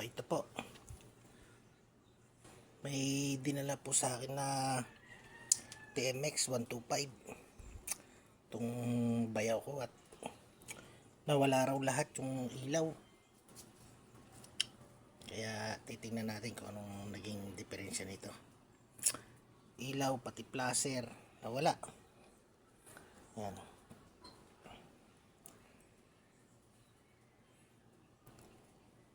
Ito po. May dinala po sa akin na TMX 125. Itong bayaw ko at nawala raw lahat yung ilaw. Kaya titingnan natin kung anong naging diferensya nito. Ilaw pati placer nawala. Ayan.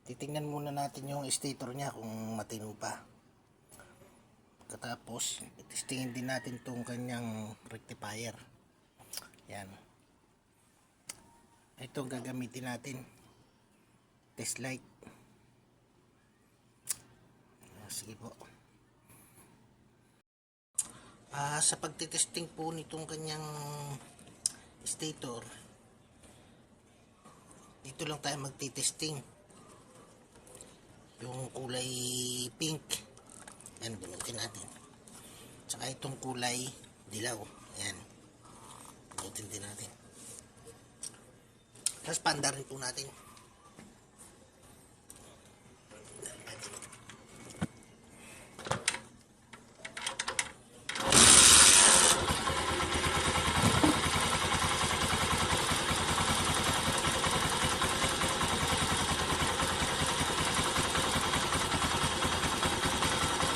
Titingnan muna natin yung stator niya kung matino pa. Katapos, testingin din natin itong kanyang rectifier. Yan. Ito gagamitin natin. Test light. Sige po. Sa pagtitesting po nitong kanyang stator, dito lang tayo magtitesting. Yung kulay pink, yan, bunutin natin. Tsaka itong kulay dilaw, yan, bunutin din natin. Tapos panda rin po natin.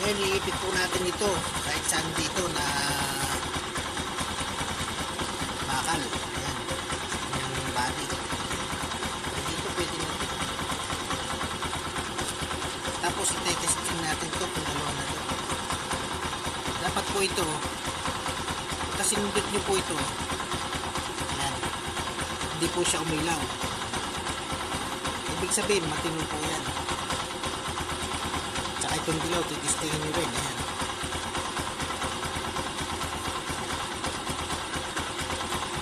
Ngayon, iipit po natin ito kahit saan dito na bakal. Ayan, yung body. Dito pwede natin. Tapos itetesting natin ito kung dalawa na ito. Dapat po ito, kasi nundot nyo po ito. Ayan, hindi po siya umilaw. Ibig sabihin, matino po yan. Tsaka itong dilaw, titistingin nyo rin. Ayan.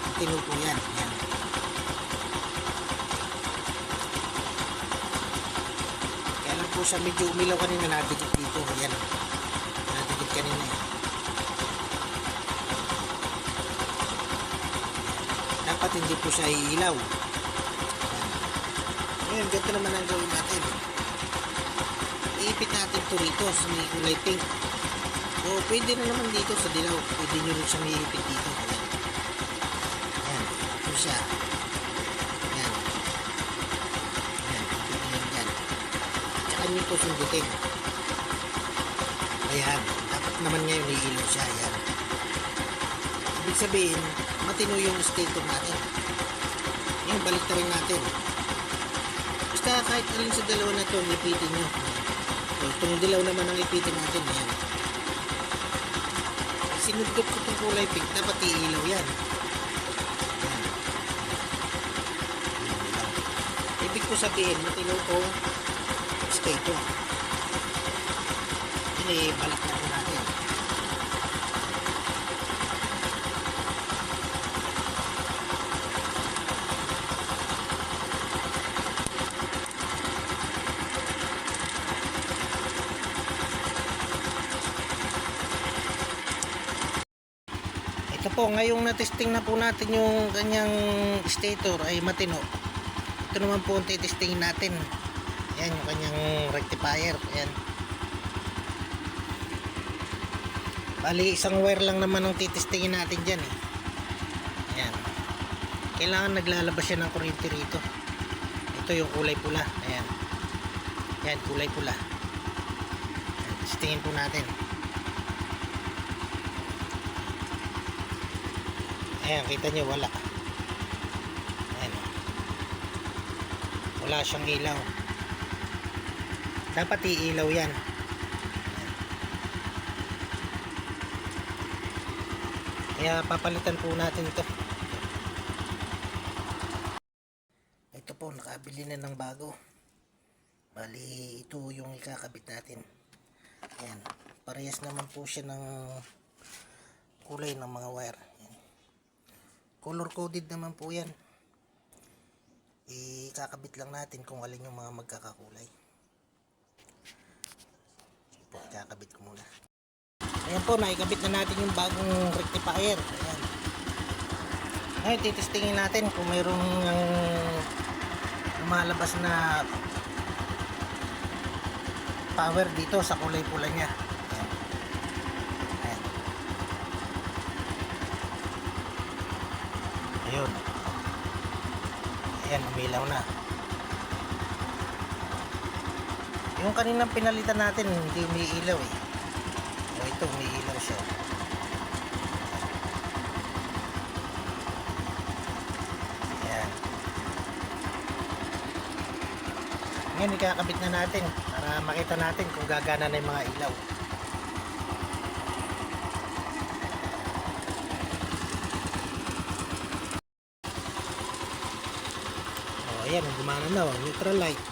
Matino po yan. Ayan. Kaya lang po siya medyo umilaw kanina, nadikit dito. Ayan. Nadikit kanina. Dapat hindi po siya iilaw. Ngayon, ganito naman ang gawin natin. Iipit natin ito rito sa may kulay pink. O pwede na naman dito sa dilaw. Pwede nyo rin siyang iipit dito. Ayan. Ito siya. Ayan. Ayan. Ayan. Ayan. Tsaka nyo ito sundutin. Ayan. Dapat naman ngayon iilaw siya. Ayan. Ibig sabihin, matino yung stator natin. Yung balik na rin natin. Basta kahit alin sa dalawa na ito, ipitin nyo. So, itong dilaw naman ang ipitin natin. Ayan. Sinugdok ko itong kulay pink, dapat iilaw yan. Ayan. Ibig ko sabihin, matino ko stator. Ini balik na po natin. Ito po, ngayong natesting na po natin yung kanyang stator ay matino. Ito naman po ang titestingin natin. Ayan yung kanyang rectifier. Ayan. Bali, isang wire lang naman ang titestingin natin dyan eh. Ayan. Kailangan naglalabas siya ng kuryente rito. Ito yung kulay pula. Ayan. Ayan, kulay pula. Ayan, testingin po natin. Ayan, kita nyo, wala. Ayan. Wala siyang ilaw. Dapat iilaw yan. Ayan. Kaya papalitan po natin ito. Ito po, nakabili na ng bago. Bali, ito yung ikakabit natin. Ayan. Parehas naman po siya ng kulay ng mga wire. Color coded naman po yan. Ikakabit lang natin kung alin yung mga magkakakulay. Ito, ikakabit ko muna. Ayan po, naikabit na natin yung bagong rectifier. Ayan. Ngayon, titestingin natin kung mayroong lumalabas na power dito sa kulay pula niya. Ayan. Ayan. Ayun. Ayan, umilaw na. Yung kaninang pinalitan natin, hindi umiilaw eh. O ito, umiilaw siya. Ayan. Ngayon, ikakabit na natin para makita natin kung gagana na yung mga ilaw. O, ayan, gumana na. Neutral light.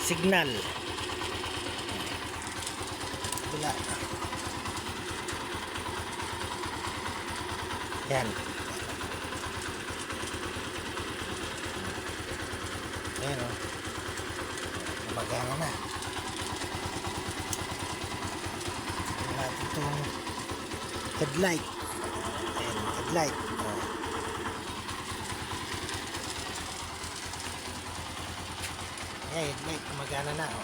Signal. Wala. Yan. Ayan o. Gumagana na. Ayan natin itong headlight. Ayan, headlight. O. Ayan, headlight. Gumagana na o.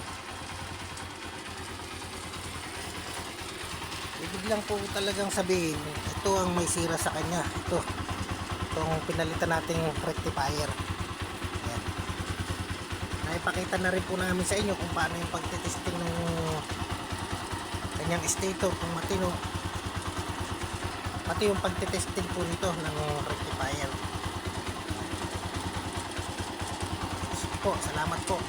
Ibig lang po talagang sabihin, ito ang may sira sa kanya. Itong pinalitan nating rectifier. Ayan. Naipakita na rin po namin sa inyo kung paano yung pagtitesting ng kanyang stator, kung matino. Pati yung pagtitesting po nito ng rectifier. Po, salamat po.